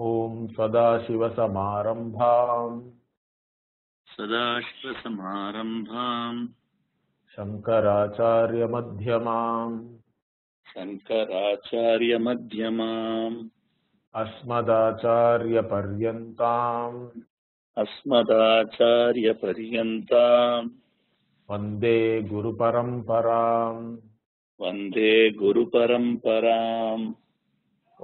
ओम सदाशिवसमारंभां सदाशिवसमारंभां शंकराचार्यमध्यमाम् शंकराचार्यमध्यमाम् अस्मदाचार्यपर्यन्ताम् वंदे गुरुपरंपराम्। वन्दे गुरुपरम्पराम्।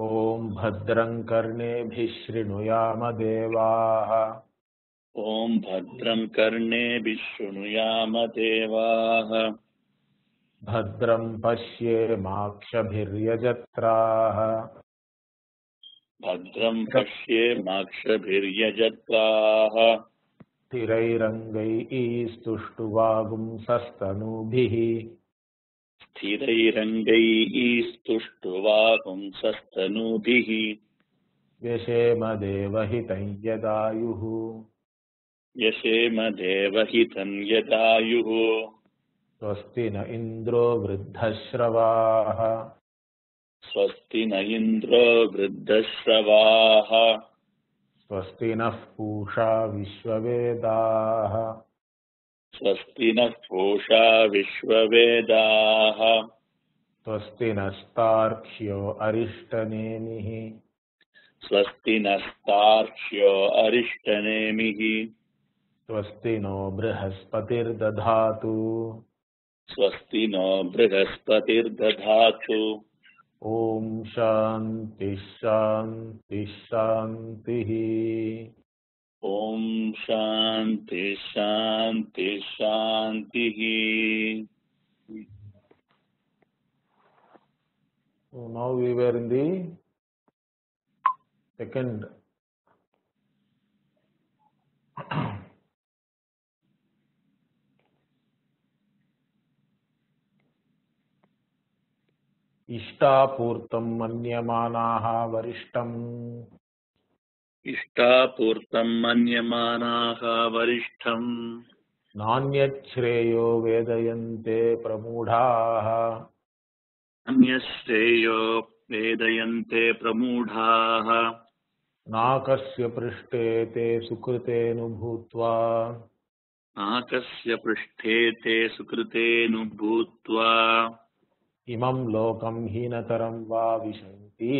ओम भद्रं कर्णेभिः शृणुयाम देवाः। ॐ भद्रं कर्णेभिः शृणुयाम देवाः। भद्रं पश्येमाक्षभिर्यजत्राः। भद्रं पश्येमाक्षभिर्यजत्राः। स्थिरैरङ्गैस्तुष्टुवागुंसस्तनूभिः। स्थिरैरङ्गैः स्तुष्ट्वा पुंसस्तनूभिः। व्यशेम देवहितं यदायुः। यशेम देवहितं यदायुः। स्वस्ति न इन्द्रो वृद्धश्रवाः। स्वस्ति न इन्द्रो वृद्धश्रवाः। स्वस्ति नः पूषा विश्ववेदाः। स्वस्ति नः पूषा विश्ववेदाः। स्वस्ति नस्तार्क्ष्यो अरिष्टनेमिः। स्वस्ति नस्तार्क्ष्यो अरिष्टनेमिः। स्वस्ति नो बृहस्पतिर्दधातु। स्वस्ति नो बृहस्पतिर्दधातु। ॐ शान्ति शान्ति शान्तिः। ॐ शान्ति शान्ति शान्तिः। So now we were in the second इष्टापूर्तं मन्यमानाः वरिष्ठम्। इष्टापूर्तं मन्यमानाः वरिष्ठम्। नान्यच्छ्रेयो वेदयन्ते प्रमूढाः। अन्यश्रेयो वेदयन्ते प्रमूढाः। नाकस्य पृष्ठे ते सुकृतेऽनुभूत्वा। नाकस्य पृष्ठे ते सुकृतेऽनुभूत्वा। इमं लोकं हीनतरं वा विशन्ति।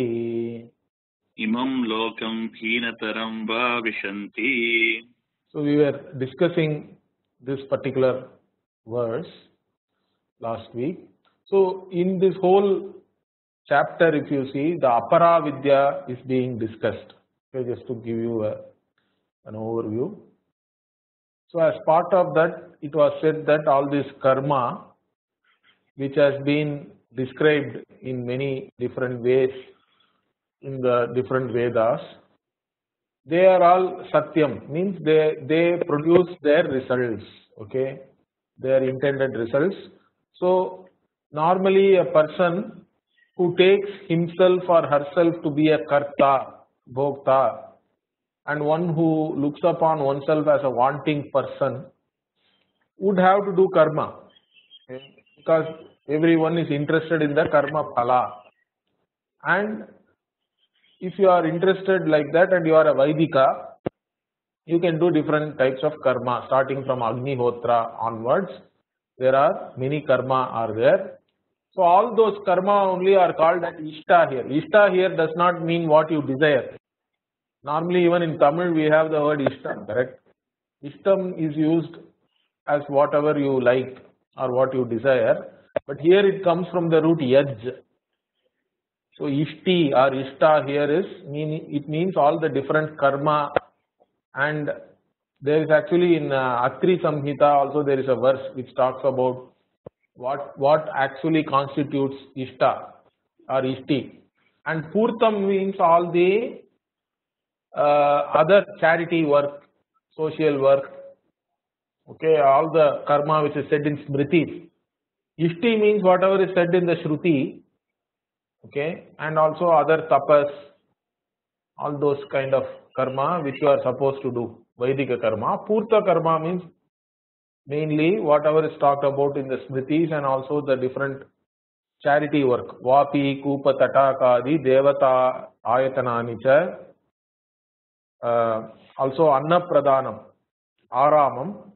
इमं लोकं हीनतरं वा विशन्ति। So we were discussing this particular verse last week. So in this whole chapter, if you see, the apara vidya is being discussed. Okay, just to give you an overview. So as part of that, it was said that all this karma, which has been described in many different ways in the different Vedas, they are all satyam, means they produce their results, okay, their intended results. So normally a person who takes himself or herself to be a karta, bhokta, and one who looks upon oneself as a wanting person would have to do karma, okay? Because everyone is interested in the karma phala. And if you are interested like that and you are a Vaidika, you can do different types of karma starting from Agnihotra onwards. There are many karma are there. So all those karma only are called as ishta here. Ishta here does not mean what you desire. Normally even in Tamil we have the word ishtam, correct? Ishtam is used as whatever you like or what you desire, but here it comes from the root yaj. So ishti or ishta here is it means all the different karma, and there is actually in Atri Samhita also there is a verse which talks about what actually constitutes ishta or ishti, and purtam means all the other charity work, social work, okay, all the karma which is said in smritis. Ishti means whatever is said in the shruti, okay, and also other tapas, all those kind of karma which you are supposed to do, Vaidika karma. Purta karma means mainly whatever is talked about in the smritis and also the different charity work. Vapi, Kupa, Tatakadi, Devata, Ayatanani cha Also Anna Pradhanam, Aramam,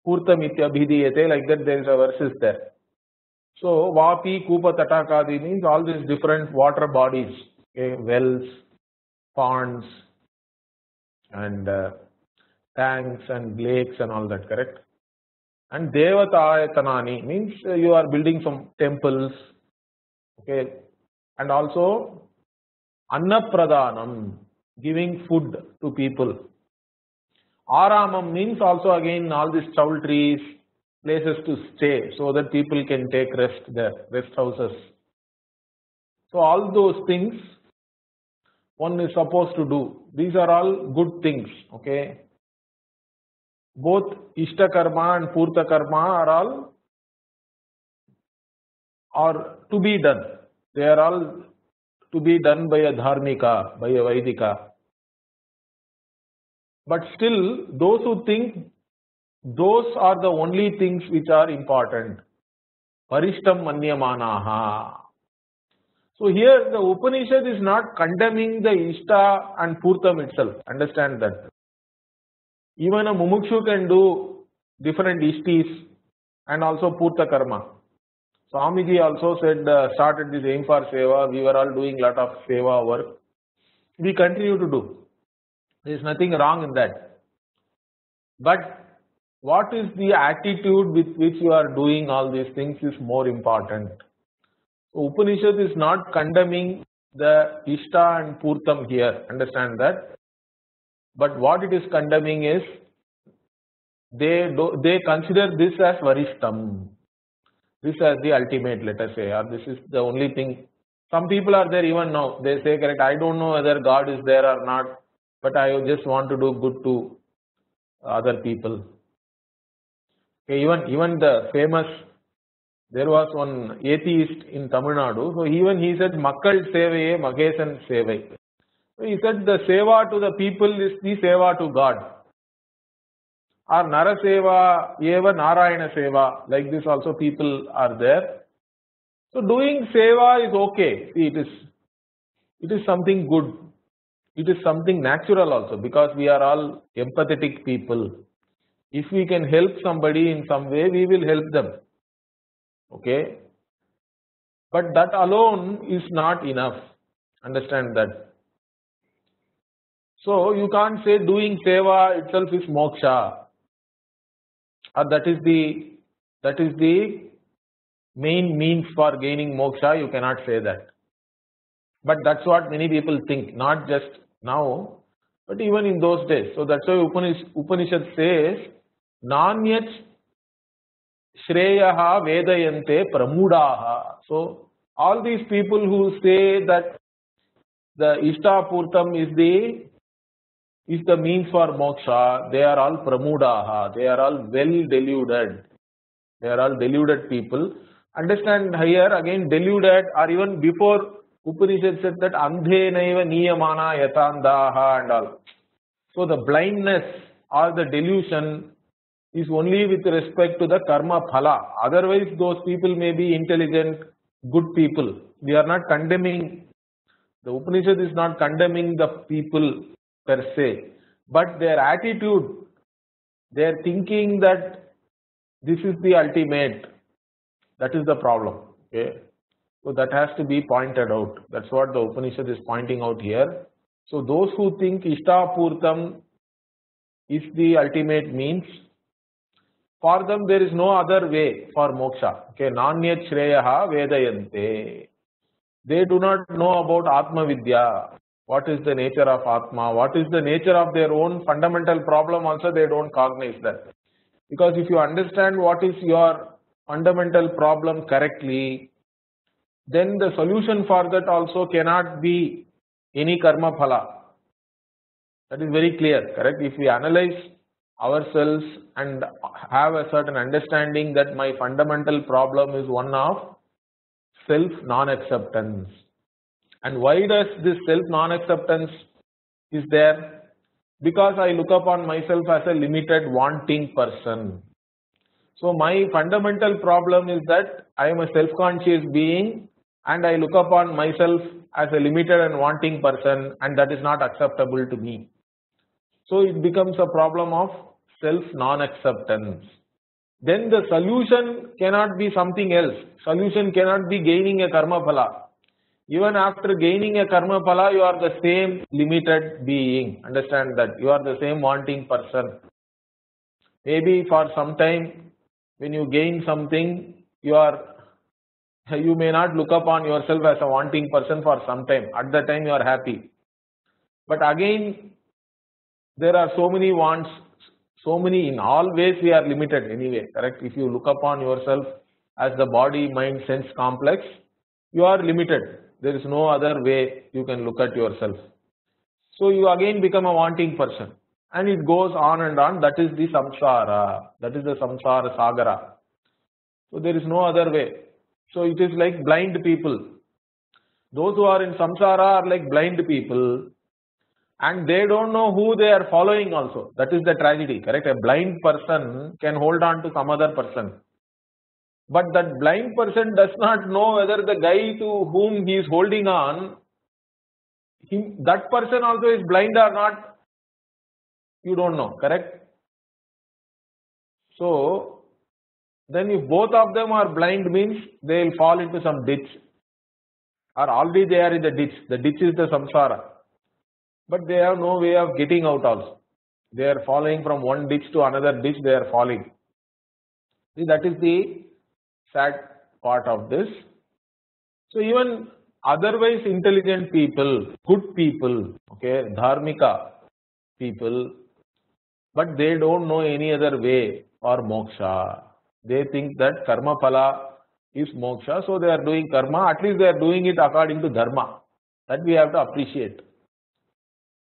Purtamityabhidiyate, like that there is a verse is there. So Vapi, Kupa, Tatakadi means all these different water bodies, okay, wells, ponds, and tanks and lakes and all that, correct? And Devatayatanani means you are building some temples, okay, and also Annapradhanam, giving food to people. Aramam means also again all these chowl trees, places to stay so that people can take rest there, rest houses. So all those things one is supposed to do. These are all good things, okay. Both Ishta Karma and Purta Karma are all to be done. They are all to be done by a Dharmika, by a Vaidika. But still, those who think those are the only things which are important. Parishtam Manyamanaha. So here the Upanishad is not condemning the Ishta and Purtam itself. Understand that. Even a Mumukshu can do different Ishtis and also Purta Karma. Swamiji also said, started this aim for Seva. We were all doing lot of Seva work. We continue to do. There is nothing wrong in that. But what is the attitude with which you are doing all these things is more important. So Upanishad is not condemning the Ishta and Purtam here. Understand that. But what it is condemning is they consider this as Varishtam. This as the ultimate, let us say, or this is the only thing. Some people are there even now. They say, correct, I don't know whether God is there or not, but I just want to do good to other people. Okay, even the famous, there was one atheist in Tamil Nadu. So even he said, Makkal Sevaye, Magesan Sevai. So he said the Seva to the people is the Seva to God. Or Nara Seva, Eva Narayana Seva. Like this also people are there. So doing Seva is okay. See, it is something good. It is something natural also, because we are all empathetic people. If we can help somebody in some way, we will help them. Okay. But that alone is not enough. Understand that. So you can't say doing Seva itself is moksha. Or that is the main means for gaining moksha. You cannot say that. But that's what many people think, not just now, but even in those days. So that's why Upanishad says, Nanyat Shreyaha Vedayante Pramudaha. So all these people who say that the Ishta Purtam is the means for moksha, they are all Pramudaha. They are all well deluded. They are all deluded people. Understand here again, deluded, or even before Upanishad said that Andhe Naiva Niyamana Yatandaha and all. So the blindness or the delusion is only with respect to the karma phala. Otherwise, those people may be intelligent, good people. We are not condemning, the Upanishad is not condemning the people per se, but their attitude, their thinking that this is the ultimate, that is the problem. Okay. So that has to be pointed out. That's what the Upanishad is pointing out here. So those who think Ishta Purtam is the ultimate means, for them there is no other way for moksha. Okay, Nanyat Shreyaha Vedayante. They do not know about Atma Vidya. What is the nature of Atma? What is the nature of their own fundamental problem also they don't cognize that. Because if you understand what is your fundamental problem correctly, then the solution for that also cannot be any karma phala. That is very clear, correct? If we analyze ourselves and have a certain understanding that my fundamental problem is one of self non-acceptance. And why does this self non-acceptance is there? Because I look upon myself as a limited wanting person. So my fundamental problem is that I am a self-conscious being and I look upon myself as a limited and wanting person, and that is not acceptable to me. So it becomes a problem of self non-acceptance. Then the solution cannot be something else. Solution cannot be gaining a karma phala. Even after gaining a karma phala, you are the same limited being. Understand that. You are the same wanting person. Maybe for some time, when you gain something, you may not look upon yourself as a wanting person for some time. At that time, you are happy. But again, there are so many wants, so many, in all ways we are limited anyway, correct? If you look upon yourself as the body, mind, sense complex, you are limited. There is no other way you can look at yourself. So you again become a wanting person. And it goes on and on. That is the samsara. That is the samsara sagara. So there is no other way. So it is like blind people. Those who are in samsara are like blind people. And they don't know who they are following also. That is the tragedy, correct? A blind person can hold on to some other person. But that blind person does not know whether the guy to whom he is holding on, that person also is blind or not. You don't know, correct? So, then if both of them are blind means they will fall into some ditch. Or already they are in the ditch. The ditch is the samsara. But they have no way of getting out also. They are falling from one ditch to another ditch, they are falling. See, that is the sad part of this. So even otherwise intelligent people, good people, okay, dharmika people, but they don't know any other way or moksha. They think that karma phala is moksha, so they are doing karma, at least they are doing it according to dharma. That we have to appreciate.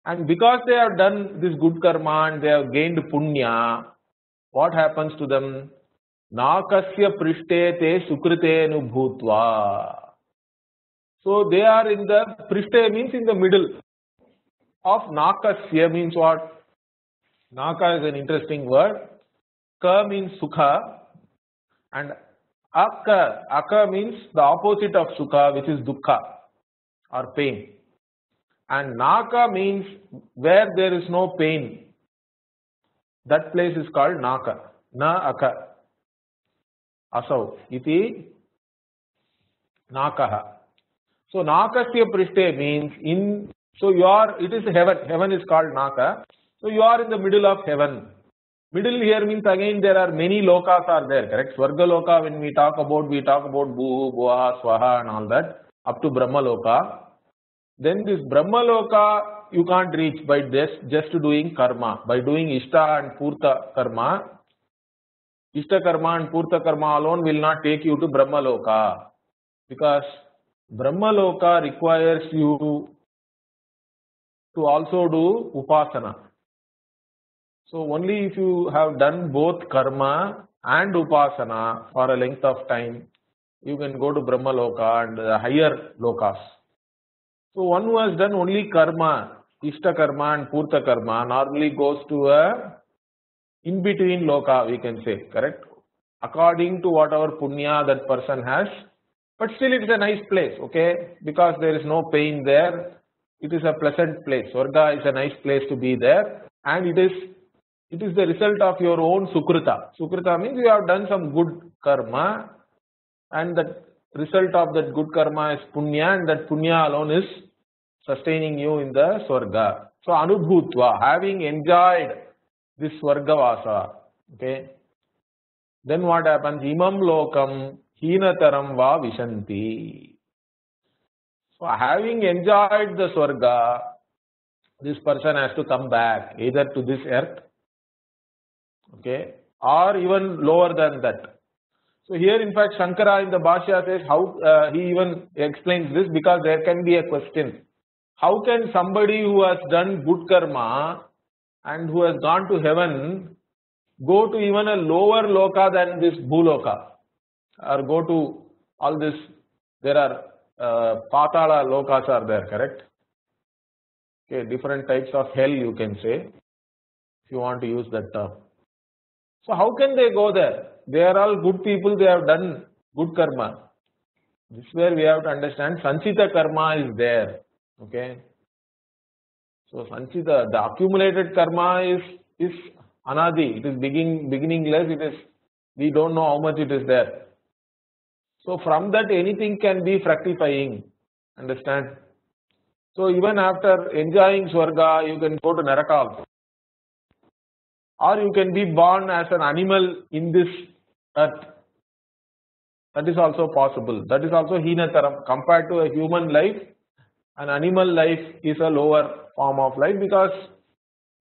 And because they have done this good karma and they have gained punya, what happens to them? Nakasya prishte te sukrite nu bhutva. So they are in the, prishte means in the middle of nakasya means what? Naka is an interesting word. Ka means sukha and akka means the opposite of sukha, which is dukkha or pain. And naka means where there is no pain. That place is called naka. Na aka. Asau. Iti nakaha. So nakasya prishte means it is heaven. Heaven is called naka. So you are in the middle of heaven. Middle here means again there are many lokas are there, correct? Swarga loka, when we talk about bhuhu, bhuva, swaha and all that, up to Brahma loka. Then this Brahma loka you can't reach by just doing karma. By doing Ishta and Purta karma. Ishta karma and Purta karma alone will not take you to Brahma loka. Because Brahma loka requires you to also do Upasana. So only if you have done both karma and Upasana for a length of time, you can go to Brahma loka and the higher lokas. So one who has done only karma, Ishta karma and Purta karma, normally goes to a in-between loka, we can say, correct? According to whatever punya that person has. But still it is a nice place, okay? Because there is no pain there. It is a pleasant place. Swarga is a nice place to be there. And it is the result of your own sukrita. Sukrita means you have done some good karma. And the result of that good karma is punya, and that punya alone is sustaining you in the swarga. So anubhutva, having enjoyed this swarga vasa, okay, then what happens? Imam lokam heenataram va vishanti. So having enjoyed the swarga, this person has to come back either to this earth, okay, or even lower than that. So here in fact Shankara in the Bhashya says how he even explains this, because there can be a question. How can somebody who has done good karma and who has gone to heaven go to even a lower loka than this bhuloka, or go to all this? There are patala lokas are there, correct? Okay, different types of hell you can say, if you want to use that term. So how can they go there? They are all good people, they have done good karma. This is where we have to understand Sanchita karma is there, okay. So Sanchita, the accumulated karma is anadi. It is beginningless. We don't know how much it is there. So from that anything can be fructifying. Understand? So even after enjoying Swarga, you can go to Naraka also. Or you can be born as an animal in this earth. That is also possible. That is also Heenataram. Compared to a human life, an animal life is a lower form of life because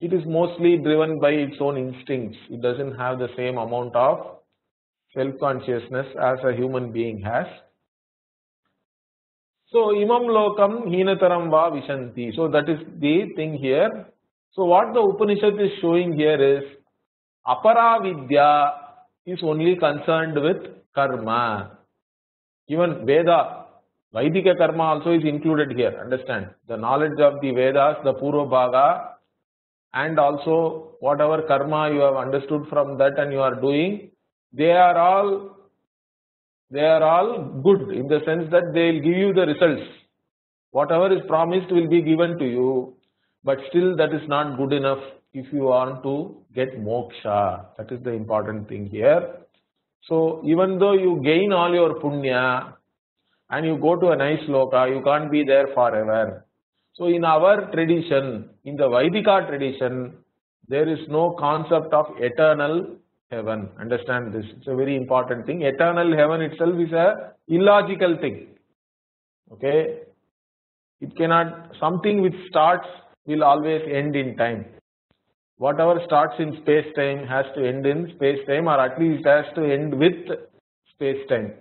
it is mostly driven by its own instincts. It doesn't have the same amount of self-consciousness as a human being has. So imam lokam heenataram va vishanti. So that is the thing here. So what the Upanishad is showing here is apara vidya is only concerned with karma. Even Veda, Vaidika karma also is included here. Understand? The knowledge of the Vedas, the Purva Bhaga, and also whatever karma you have understood from that and you are doing, they are all good in the sense that they will give you the results. Whatever is promised will be given to you, but still that is not good enough if you want to get moksha. That is the important thing here. So even though you gain all your punya and you go to a nice loka, you can't be there forever. So in our tradition, in the Vaidika tradition, there is no concept of eternal heaven. Understand this. It's a very important thing. Eternal heaven itself is a illogical thing. Okay. It cannot, something which starts will always end in time. Whatever starts in space-time has to end in space-time, or at least has to end with space-time.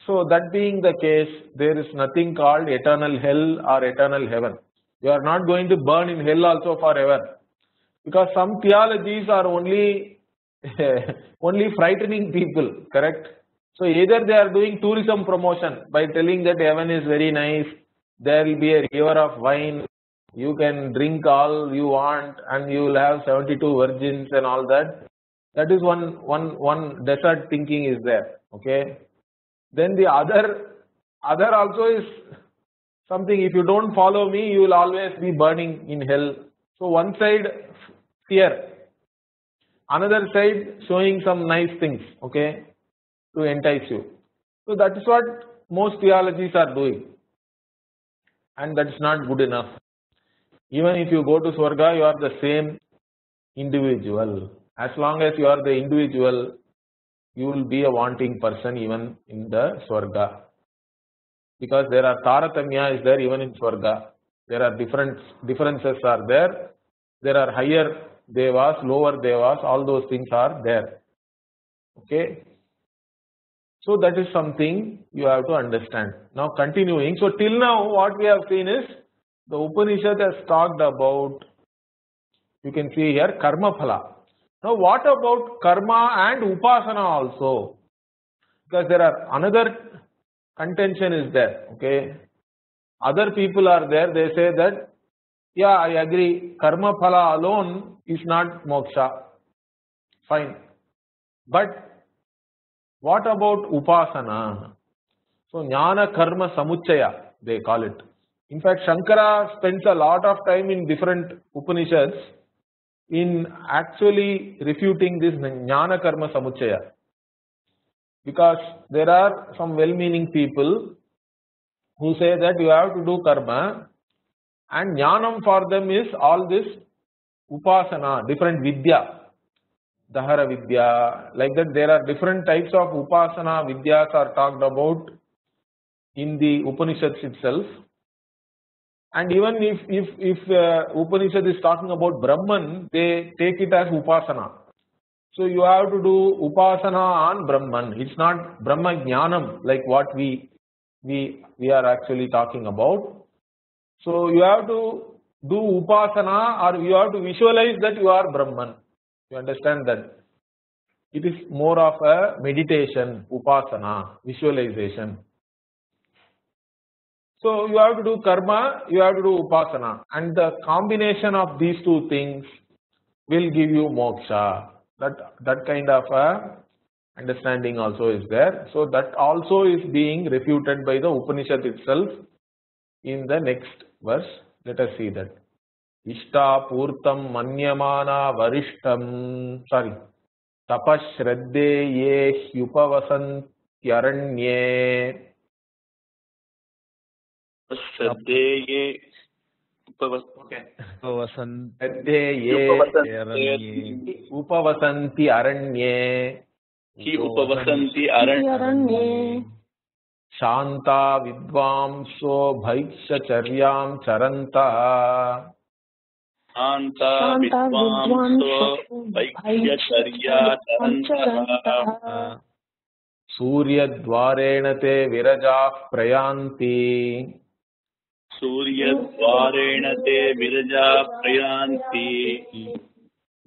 So that being the case, there is nothing called eternal hell or eternal heaven. You are not going to burn in hell also forever. Because some theologies are only frightening people, correct? So either they are doing tourism promotion by telling that heaven is very nice, there will be a river of wine, you can drink all you want and you will have 72 virgins and all that. That is one desert thinking is there, okay? Then the other also is something, if you don't follow me, you will always be burning in hell. So one side fear, another side showing some nice things, okay, to entice you. So that is what most theologies are doing, and that is not good enough. Even if you go to Swarga, you are the same individual. As long as you are the individual, you will be a wanting person even in the Swarga. Because there are Taratamya is there even in Swarga. There are differences are there. There are higher devas, lower devas, all those things are there. Okay. So that is something you have to understand. Now continuing. So till now what we have seen is the Upanishad has talked about, you can see here, karma phala. Now what about karma and upasana also? Because there are another contention is there, okay. Other people are there, they say that, yeah, I agree, karma phala alone is not moksha. Fine. But what about upasana? So jnana karma samuchaya, they call it. In fact, Shankara spends a lot of time in different Upanishads in actually refuting this jnana karma samuchaya. Because there are some well-meaning people who say that you have to do karma and jnanam for them is all this upasana, different vidya, dahara vidya, like that there are different types of upasana vidyas are talked about in the Upanishads itself. And even if Upanishad is talking about Brahman, they take it as upasana. So you have to do upasana on Brahman. It's not Brahma Jnanam like what we are actually talking about. So you have to do upasana, or you have to visualize that you are Brahman. You understand that? It is more of a meditation, upasana, visualization. So you have to do karma, you have to do upasana, and the combination of these two things will give you moksha. That kind of understanding also is there. So that also is being refuted by the Upanishad itself in the next verse. Let us see that. Ishta purtam manyamana varishtam. Sorry. Tapashraddhe ye hyupavasantyaranye. Shraddheye Okay. उपवसन्ति Upavasanti aranye. Ki upavasanti aranye. Shanta vidvamso bhaikshacharyam charanta. Anta vidvamso vaikyacharya tarantah. Suryadvarena te virajah prayanti. Suryadvarena te viraja prayanti.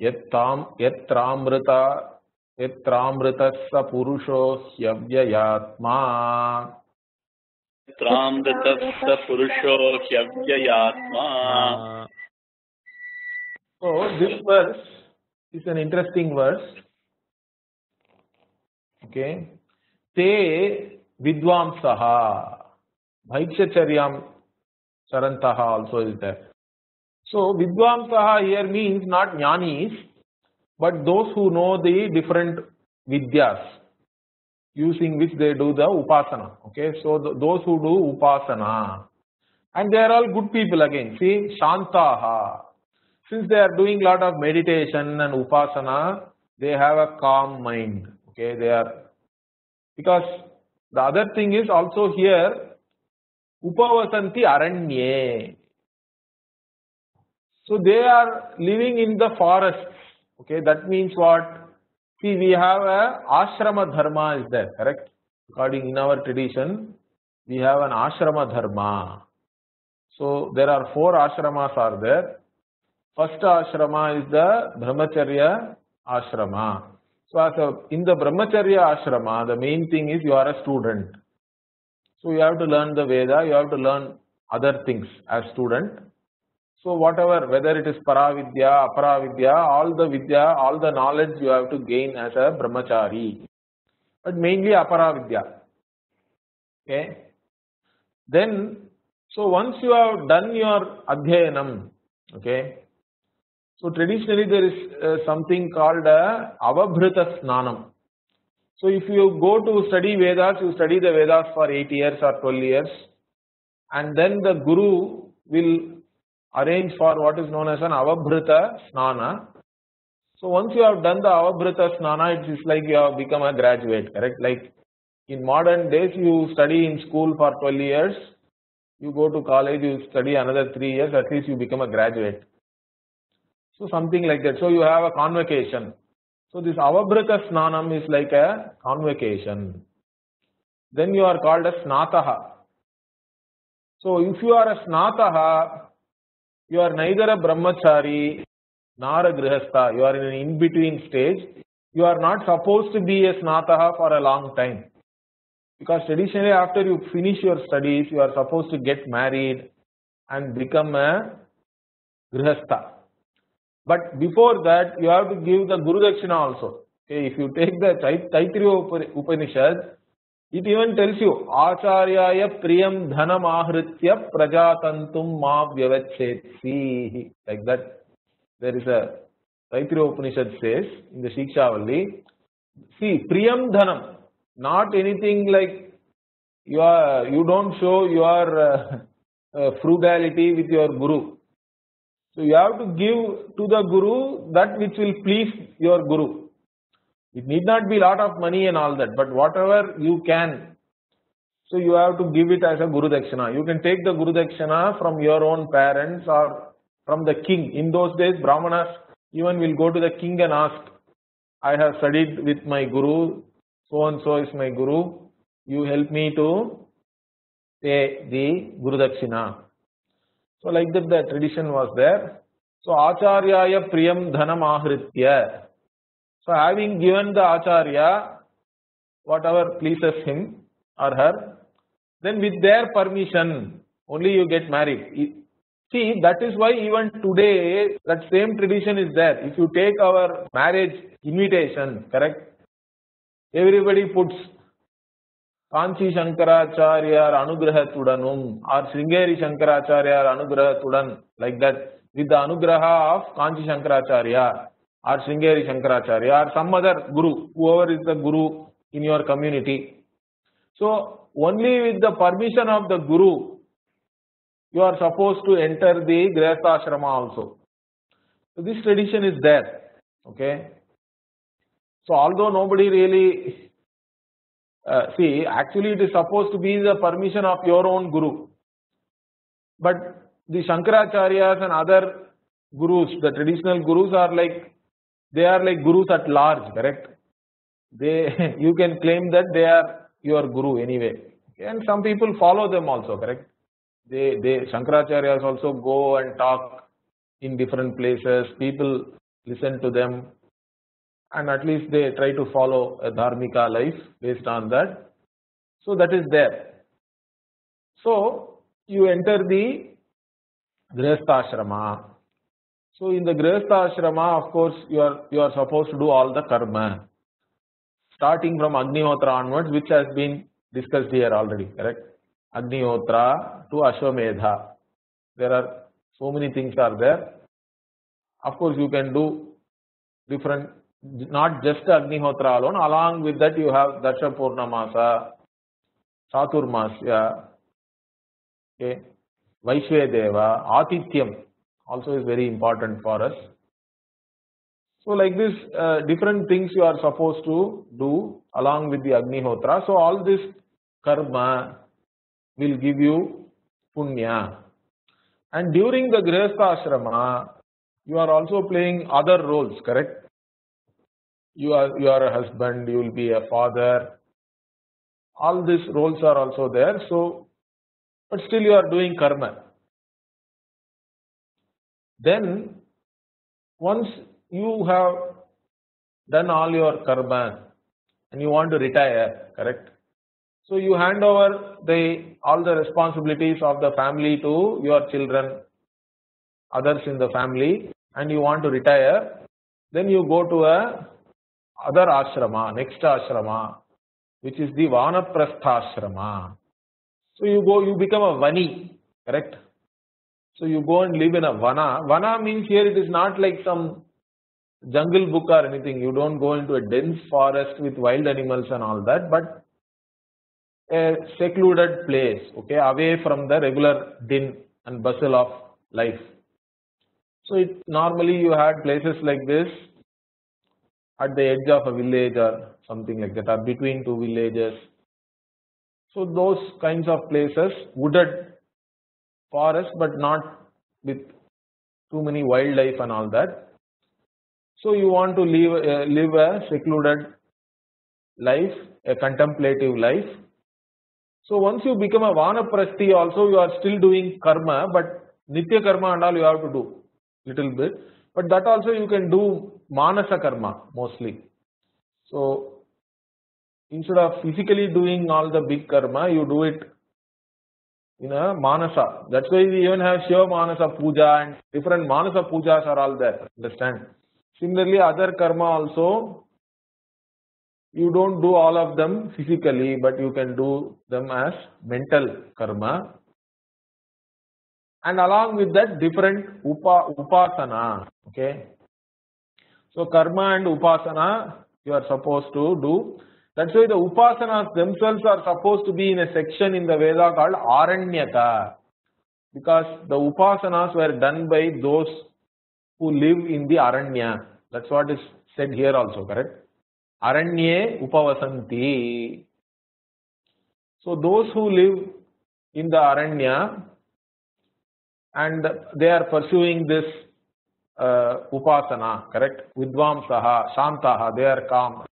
Yatramrita purusho hyavyayatma. Tramritassa purusho hyavyayatma. So this verse is an interesting verse. Okay. Te vidvamsaha. Bhaikshcharyam charantaha also is there. So vidvamsaha here means not jnanis, but those who know the different vidyas using which they do the upasana. Okay, so those who do upasana, and they are all good people again. See, shantaha. Since they are doing lot of meditation and upasana, they have a calm mind. Okay, they are, because the other thing is also here, upavasanti aranye. So they are living in the forests. Okay, that means what? See, we have a ashrama dharma is there, correct? According in our tradition, we have an ashrama dharma. So there are 4 ashramas are there. First ashrama is the brahmacharya ashrama. So in the brahmacharya ashrama, the main thing is you are a student. So you have to learn the Veda, you have to learn other things as student. So whatever, whether it is Paravidya, Aparavidya, all the Vidya, all the knowledge you have to gain as a brahmachari. But mainly Aparavidya. Okay. Then, so once you have done your Adhyayanam, okay. So traditionally there is something called Avabhrita Snanam. So if you go to study Vedas, you study the Vedas for 8 years or 12 years, and then the Guru will arrange for what is known as an Avabhrita Snana. So once you have done the Avabhrita Snana, it is like you have become a graduate, correct? Like in modern days, you study in school for 12 years, you go to college, you study another 3 years, at least you become a graduate. So something like that. So you have a convocation. So this Avabhrita Snanam is like a convocation. Then you are called a Snataha. So if you are a Snataha, you are neither a brahmachari nor a grihastha. You are in an in-between stage. You are not supposed to be a snataha for a long time. Because traditionally after you finish your studies, you are supposed to get married and become a grihastha. But before that, you have to give the Guru Dakshina also. Okay, if you take the Taittiriya Upanishad, it even tells you, Acharyaya priyam dhanam ahritya prajatantum ma vyavachetsi. Like that, there is a Taittiriya Upanishad says in the Shikshavalli, see, priyam dhanam, not anything like you don't show your frugality with your Guru. So you have to give to the Guru that which will please your Guru. It need not be lot of money and all that, but whatever you can. So you have to give it as a Guru Dakshina. You can take the Guru Dakshina from your own parents or from the king. In those days, Brahmanas even will go to the king and ask, I have studied with my Guru, so and so is my Guru, you help me to pay the Guru Dakshina. So like that the tradition was there. So Acharyaya priyam dhanam ahritya. So having given the Acharya whatever pleases him or her, then with their permission only you get married. See, that is why even today that same tradition is there. If you take our marriage invitation, correct? Everybody puts Kanchi Shankaracharya Anugrahatudanum or Sringeri Shankaracharya Anugrahatudan, like that, with the Anugraha of Kanchi Shankaracharya or Sringeri Shankaracharya or some other Guru, whoever is the Guru in your community. So, only with the permission of the Guru, you are supposed to enter the Grihastha Ashrama also. So, this tradition is there. Okay. So, although nobody really see, actually it is supposed to be the permission of your own Guru. But the Shankaracharyas and other Gurus, the traditional Gurus are like, they are like Gurus at large, correct? They, you can claim that they are your Guru anyway. Okay? And some people follow them also, correct? Shankaracharyas also go and talk in different places. People listen to them. And at least they try to follow a dharmika life based on that. So that is there. So you enter the Grihastha Ashrama. So in the Grihastha Ashrama, of course, you are supposed to do all the karma, starting from Agnihotra onwards, which has been discussed here already, correct? Agnihotra to Ashwamedha. There are so many things are there. Of course, you can do different, not just Agnihotra alone. Along with that, you have Darsha Purnamasa, Chaturmasya, okay, Vaishvedeva, Atityam also is very important for us. So like this, different things you are supposed to do along with the Agnihotra. So all this karma will give you punya. And during the Grihastha Ashrama, you are also playing other roles, correct? You are a husband, you will be a father. All these roles are also there. So, but still you are doing karma. Then, once you have done all your karma and you want to retire, correct? So you hand over all the responsibilities of the family to your children, others in the family, and you want to retire. Then you go to other ashrama, next ashrama, which is the Vanaprastha ashrama. So you become a Vani, correct? So you go and live in a Vana. Vana means here it is not like some jungle book or anything. You don't go into a dense forest with wild animals and all that, but a secluded place, okay, away from the regular din and bustle of life. So normally you had places like this at the edge of a village or something like that, or between two villages. So those kinds of places, wooded forest, but not with too many wildlife and all that. So you want to live a secluded life, a contemplative life. So once you become a Vanaprasthi also, you are still doing karma, but Nitya karma and all you have to do little bit. But that also you can do Manasa karma mostly. So instead of physically doing all the big karma, you do it in a Manasa. That's why we even have Shiva Manasa Puja and different Manasa Pujas are all there. Understand? Similarly, other karma also, you don't do all of them physically, but you can do them as mental karma. And along with that, different upasana. Okay. So karma and upasana you are supposed to do. That's why the upasanas themselves are supposed to be in a section in the Veda called Aranyaka. Because the upasanas were done by those who live in the Aranya. That's what is said here also, correct? Aranye upavasanti. So those who live in the Aranya and they are pursuing this upasana, correct? Vidvamsaha, Shantaha, they are calm.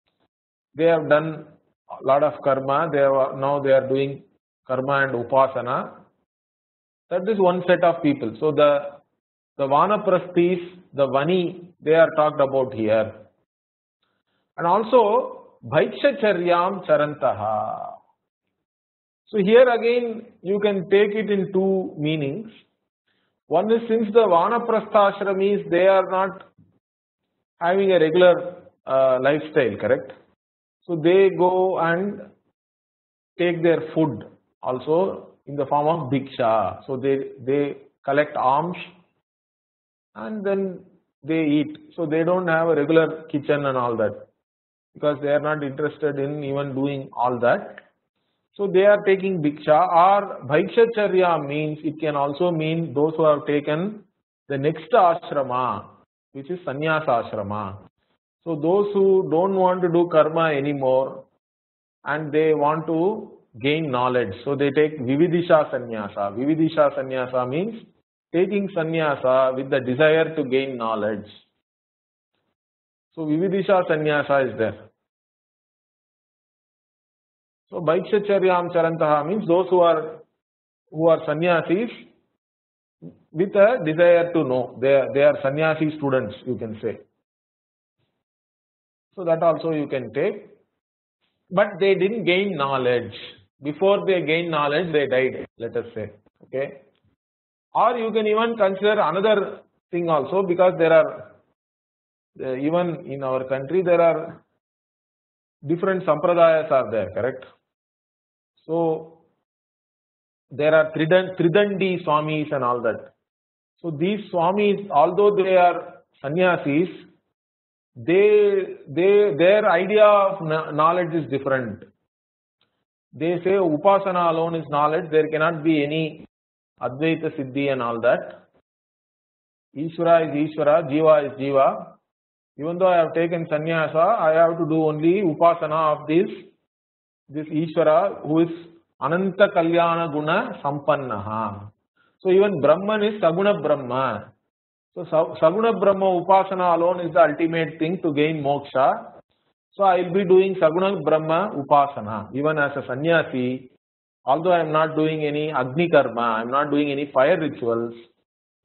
They have done a lot of karma. Now they are doing karma and upasana. That is one set of people. So the Vanaprasthis, the Vani, they are talked about here. And also Bhaikshcharyam Charantaha. So here again you can take it in two meanings. One is, since the Vanaprastha ashramis, they are not having a regular lifestyle, correct? So they go and take their food also in the form of bhiksha. So they collect alms and then they eat. So they don't have a regular kitchen and all that, because they are not interested in even doing all that. So they are taking bhiksha. Or bhikshacharya means, it can also mean those who have taken the next ashrama, which is sannyasa ashrama. So those who don't want to do karma anymore and they want to gain knowledge, so they take vividisha sannyasa. Vividisha sannyasa means taking sannyasa with the desire to gain knowledge. So vividisha sannyasa is there. So bhikshacharya charantaha means those who are sannyasis with a desire to know. They are sannyasi students, you can say. So that also you can take. But they didn't gain knowledge. Before they gain knowledge, they died, let us say. Okay. Or you can even consider another thing also, because there are, even in our country, there are different sampradayas are there, correct? So there are Tridandi Swamis and all that. So these Swamis, although they are sannyasis, their idea of knowledge is different. They say upasana alone is knowledge. There cannot be any Advaita Siddhi and all that. Isvara is Isvara, Jiva is Jiva. Even though I have taken sannyasa, I have to do only upasana of this Isvara, who is Ananta Kalyana Guna Sampannaha. So even Brahman is Saguna Brahma. So Saguna Brahma Upasana alone is the ultimate thing to gain moksha. So I will be doing Saguna Brahma Upasana. Even as a sannyasi, although I am not doing any Agni Karma, I am not doing any fire rituals,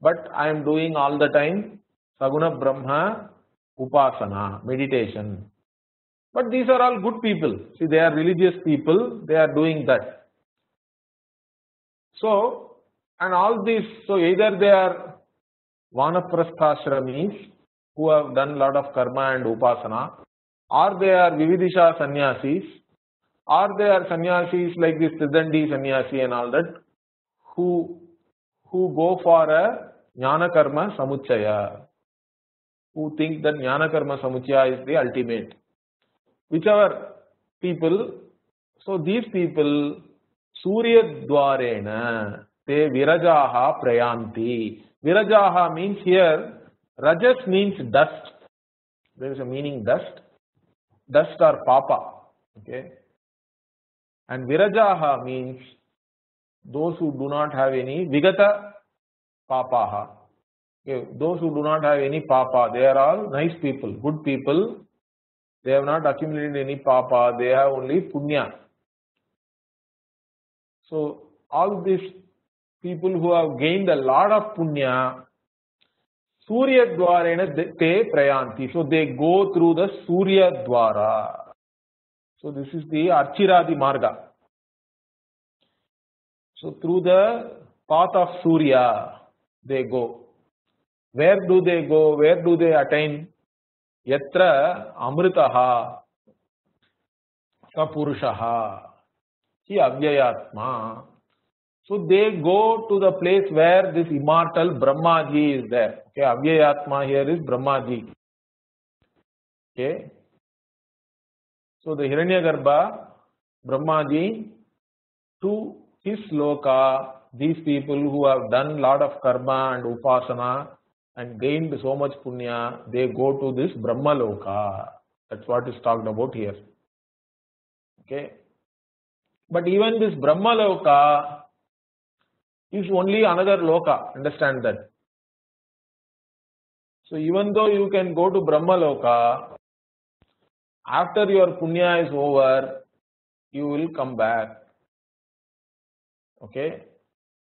but I am doing all the time Saguna Brahma Upasana, meditation. But these are all good people. See, they are religious people, they are doing that. So, and all these, so either they are Vanaprasthashramis who have done a lot of karma and upasana, or they are Vividisha sannyasis, or they are sannyasis like this Tridandi sannyasi and all that, who go for a Jnana Karma Samuchaya, who think that Jnana Karma Samuchaya is the ultimate. Whichever people, so these people, Surya Dwarena, te Virajaha Prayanti. Virajaha means here, Rajas means dust. There is a meaning dust. Dust or papa. Okay. And Virajaha means those who do not have any Vigata Papaha. Okay. Those who do not have any papa, they are all nice people, good people. They have not accumulated any papa, they have only punya. So all these people who have gained a lot of punya, Surya Dwarena te prayanti. So they go through the Surya Dwara. So this is the Archiradi Marga. So through the path of Surya, they go. Where do they go? Where do they attain? Yatra Amritaha Sapurushaha Ki Avyayatma. So they go to the place where this immortal Brahmaji is there. Okay, Avyayatma here is Brahmaji. Okay. So the Hiranyagarbha, Brahmaji, to his loka, these people who have done lot of karma and upasana and gained so much punya, they go to this Brahma loka. That's what is talked about here. Okay. But even this Brahma loka is only another loka, understand that. So even though you can go to Brahma loka, after your punya is over, you will come back. Okay.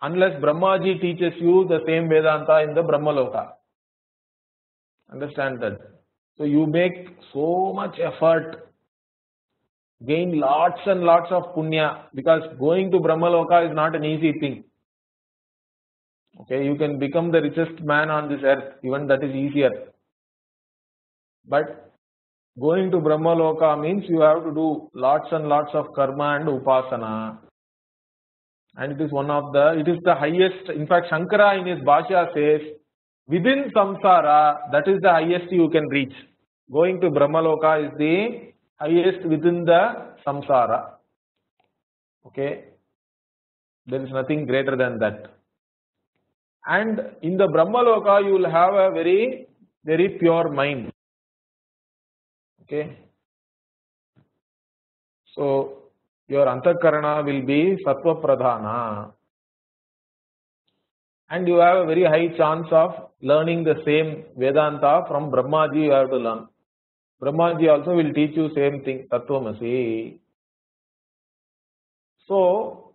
Unless Brahmaji teaches you the same Vedanta in the Brahma loka. Understand that. So you make so much effort, gain lots and lots of punya, because going to Brahma loka is not an easy thing. Okay, you can become the richest man on this earth, even that is easier. But Going to Brahmaloka means you have to do lots and lots of karma and upasana. And it is the highest. In fact, Shankara in his Bhashya says, within samsara, that is the highest you can reach. Going to Brahmaloka is the highest within the samsara. Okay. There is nothing greater than that. And in the Brahmaloka, you will have a very, very pure mind. Okay. So, your antakarana will be sattva pradhana. And you have a very high chance of learning the same Vedanta from Brahmaji you have to learn. Brahmaji also will teach you same thing, Tattvamasi. So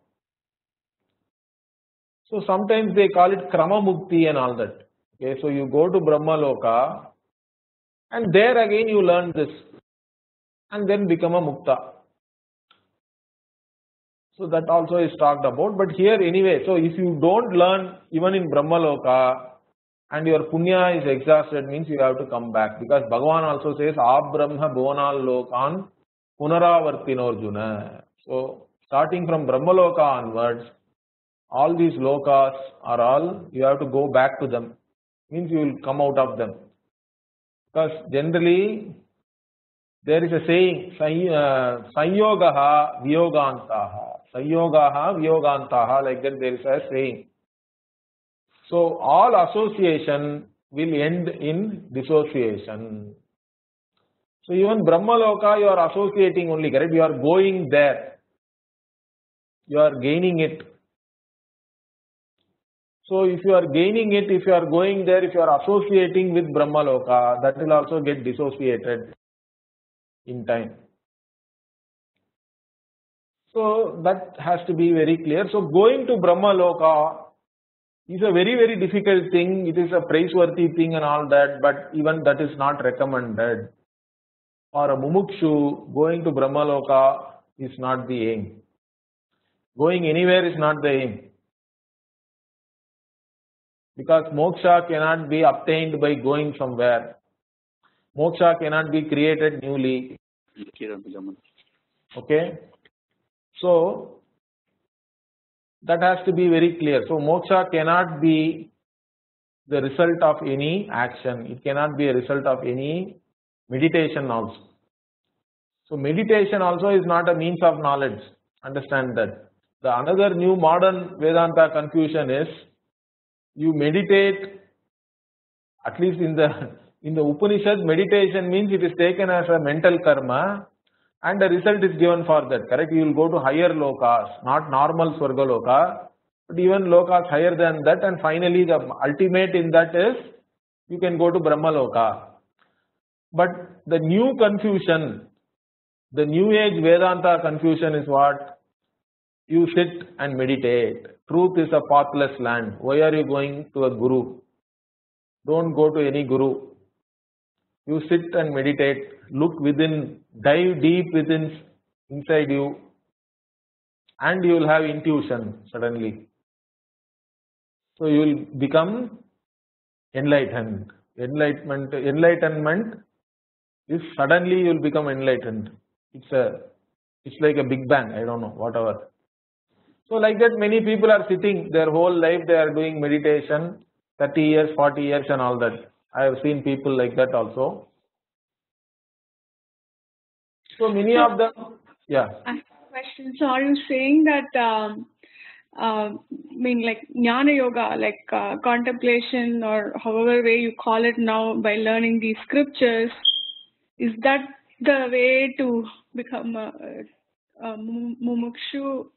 sometimes they call it Krama Mukti and all that. Okay, so you go to Brahmaloka and there again you learn this and then become a Mukta. So that also is talked about. But here anyway, so if you don't learn even in Brahmaloka and your punya is exhausted, means you have to come back. Because Bhagavan also says, Abrahma Bhonal Lokan Punaravartinorjuna. So starting from Brahmaloka onwards, all these lokas are all, you have to go back to them. Means you will come out of them. Because generally, there is a saying, Sanyogaha Vyogantaha. Sanyogaha Vyogantaha, like that there is a saying. So all association will end in dissociation. So even Brahmaloka, you are associating only, correct? You are going there. You are gaining it. So if you are gaining it, if you are going there, if you are associating with Brahmaloka, that will also get dissociated in time. So that has to be very clear. So going to Brahmaloka is a very, very difficult thing. It is a praiseworthy thing and all that, but even that is not recommended. For a mumukshu, going to Brahmaloka is not the aim. Going anywhere is not the aim. Because moksha cannot be obtained by going somewhere. Moksha cannot be created newly. Okay. So that has to be very clear. So moksha cannot be the result of any action. It cannot be a result of any meditation also. So meditation also is not a means of knowledge. Understand that. The another new modern Vedanta confusion is, you meditate, at least in the Upanishad, meditation means it is taken as a mental karma and the result is given for that, correct? You will go to higher lokas, not normal Swarga loka, but even lokas higher than that, and finally the ultimate in that is you can go to Brahma loka. But the new confusion, the new age Vedanta confusion is what? You sit and meditate. Truth is a pathless land. Why are you going to a guru? Don't go to any guru. You sit and meditate. Look within, dive deep within, inside you, and you will have intuition suddenly. So you will become enlightened. Enlightenment is suddenly you will become enlightened. It's like a big bang. I don't know, whatever. So like that, many people are sitting their whole life, they are doing meditation, 30 years, 40 years and all that. I have seen people like that also. So many of them, yeah. I have a question. So are you saying that, like Jnana Yoga, like contemplation or however way you call it now, by learning these scriptures, is that the way to become a mumukshu?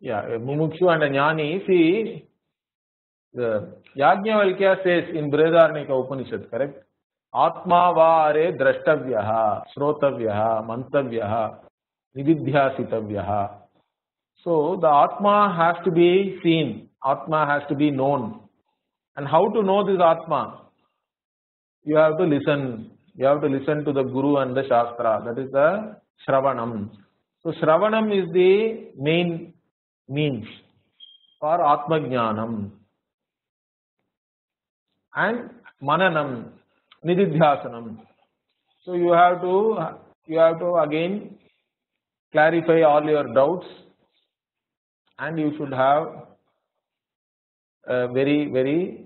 Yeah, a mumukshu and a jnani. See, Yajnavalkya says in Brihadaranyaka Upanishad, correct? Atma vare drashtavyaha, srotavyaha, mantavyaha, nididhyasitavyaha. So the Atma has to be seen, Atma has to be known. And how to know this Atma? You have to listen. You have to listen to the Guru and the Shastra. That is the Shravanam. So Shravanam is the main means for Atma Jnanam. And Mananam, Nididhyasanam. So you have to again clarify all your doubts, and you should have a very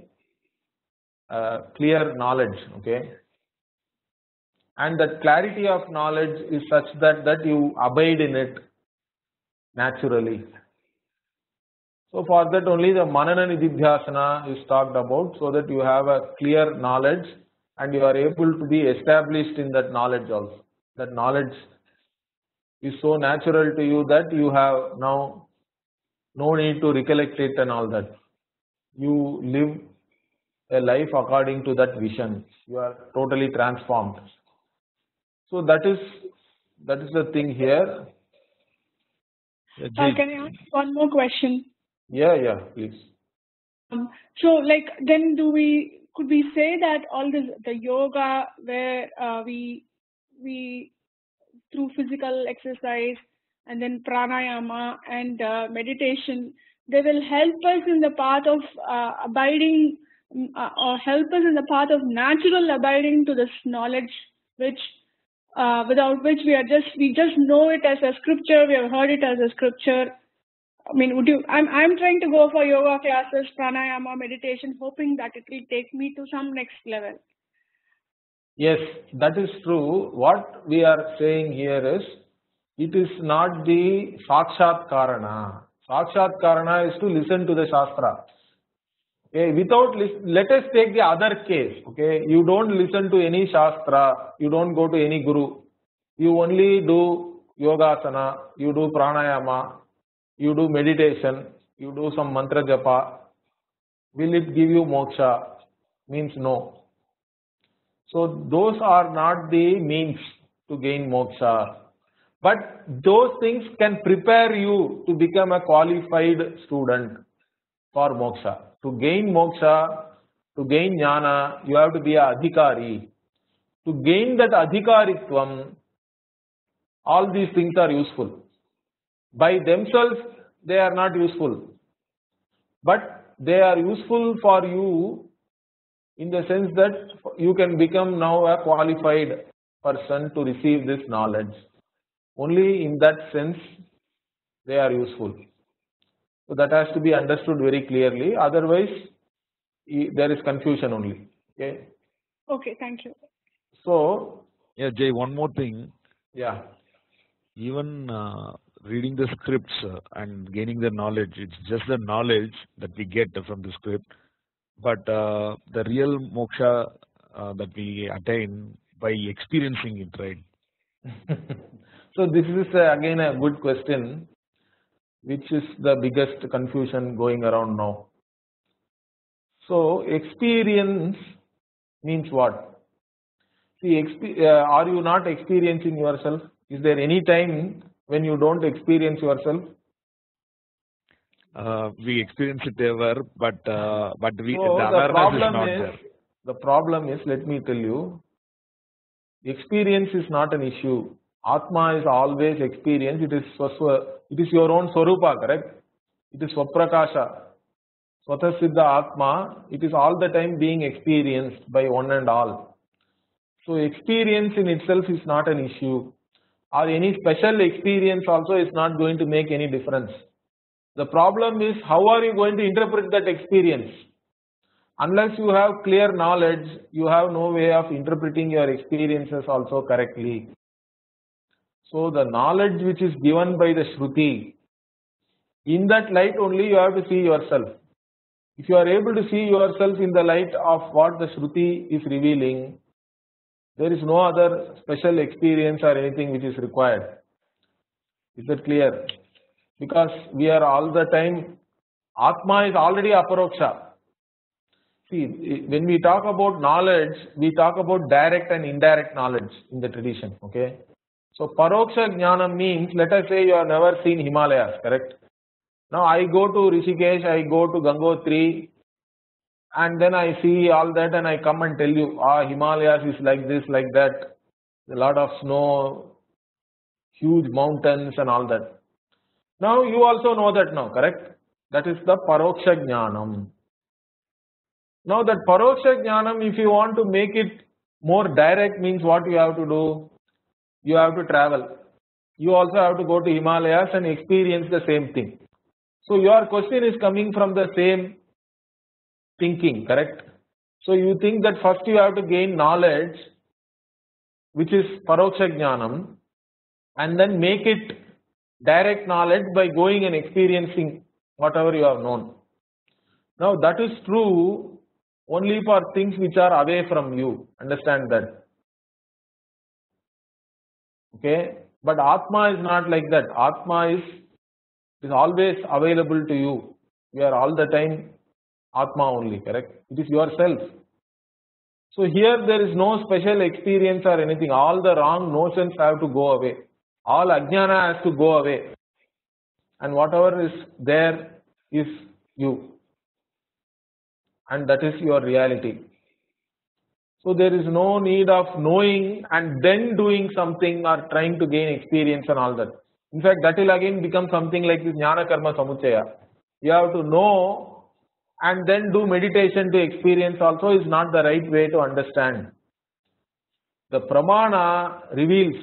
clear knowledge, okay? And that clarity of knowledge is such that you abide in it naturally. So for that only the Manana Nididhyasana is talked about, so that you have a clear knowledge and you are able to be established in that knowledge also. That knowledge is so natural to you that you have now no need to recollect it and all that. You live a life according to that vision. You are totally transformed. So that is the thing here. Can I ask one more question? Yeah, please. So like then could we say that all the yoga where we through physical exercise and then pranayama and meditation, they will help us in the path of abiding or help us in the path of natural abiding to this knowledge which without which we just know it as a scripture, we have heard it as a scripture. I mean, I'm trying to go for yoga classes, pranayama, meditation, hoping that it will take me to some next level. Yes, that is true. What we are saying here is, it is not the sakshat karana. Sakshat karana is to listen to the shastra. Okay, let us take the other case. Okay, you don't listen to any shastra, you don't go to any guru, you only do yogasana, you do pranayama, you do meditation, you do some mantra japa. Will it give you moksha? Means no. So those are not the means to gain moksha. But those things can prepare you to become a qualified student for moksha. To gain moksha, to gain jnana, you have to be a adhikari. To gain that adhikaritvam, all these things are useful. By themselves, they are not useful. But they are useful for you in the sense that you can become now a qualified person to receive this knowledge. Only in that sense they are useful. So that has to be understood very clearly. Otherwise, there is confusion only. Okay. Okay, thank you. So yeah, Jay, one more thing. Yeah. Even reading the scripts and gaining the knowledge, it's just the knowledge that we get from the script. But the real moksha that we attain by experiencing it, right? So this is again a good question, which is the biggest confusion going around now. So experience means what? See, are you not experiencing yourself? Is there any time when you don't experience yourself? We experience it ever, but the awareness is not there. The problem is, let me tell you, experience is not an issue. Atma is always experience. It is your own swarupa, correct? It is swaprakasha. Swatha siddha Atma. It is all the time being experienced by one and all. So experience in itself is not an issue. Or any special experience also is not going to make any difference. The problem is, how are you going to interpret that experience? Unless you have clear knowledge, you have no way of interpreting your experiences also correctly. So the knowledge which is given by the Shruti, in that light only you have to see yourself. If you are able to see yourself in the light of what the Shruti is revealing, there is no other special experience or anything which is required. Is that clear? Because we are all the time, Atma is already aparoksha. See, when we talk about knowledge, we talk about direct and indirect knowledge in the tradition, okay? So paroksha jnana means, let us say you have never seen Himalayas, correct? Now I go to Rishikesh, I go to Gangotri, and then I see all that and I come and tell you, Himalayas is like this, like that, a lot of snow, huge mountains and all that. Now you also know that now, correct? That is the paroksha jnanam. Now that paroksha jnanam, if you want to make it more direct means what you have to do? You have to travel. You also have to go to Himalayas and experience the same thing. So your question is coming from the same thinking, correct? So you think that first you have to gain knowledge, which is Paroksha Jnanam, and then make it direct knowledge by going and experiencing whatever you have known. Now that is true only for things which are away from you. Understand that. Okay? But Atma is not like that. Atma is always available to you. You are all the time Atma only, correct? It is yourself. So here there is no special experience or anything. All the wrong notions have to go away. All Ajnana has to go away. And whatever is there is you. And that is your reality. So there is no need of knowing and then doing something or trying to gain experience and all that. In fact, that will again become something like this Jnana Karma Samuchaya. You have to know and then do meditation to experience also is not the right way to understand. The Pramana reveals,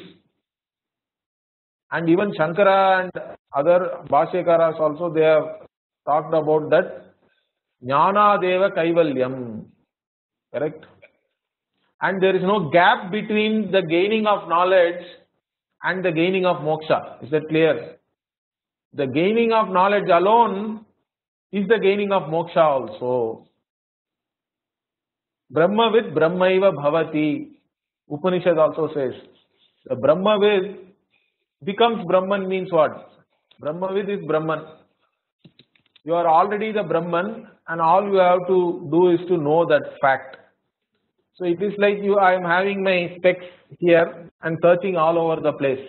and even Shankara and other Bhashyakaras also, they have talked about that Jnana Deva Kaivalyam, correct? And there is no gap between the gaining of knowledge and the gaining of moksha. Is that clear? The gaining of knowledge alone is the gaining of moksha also. Brahmavid Brahmaiva Bhavati. Upanishad also says. The Brahmavid becomes Brahman means what? Brahmavid is Brahman. You are already the Brahman and all you have to do is to know that fact. So it is like I am having my specs here and searching all over the place.